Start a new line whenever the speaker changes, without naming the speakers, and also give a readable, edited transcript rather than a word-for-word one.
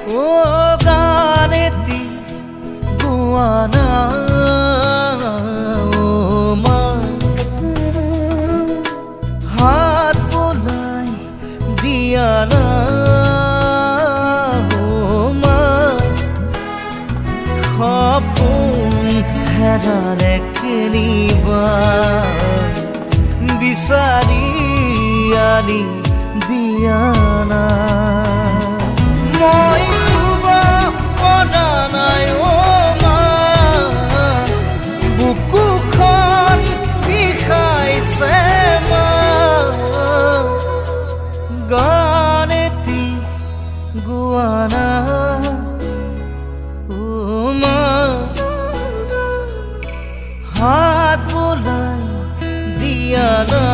ও গানেতি গোয়ানা ও মা হাত বোলাই দিয়ানা ও মা সপোন হেৰালে কেনিবাৰ বিচাৰি আনি দিয়ানা মই শুব পৰা নাই অ মা বুকুখন বিষাইছে মা গানেতি গোৱানা ও মা হাত বোলাই দিয়ানা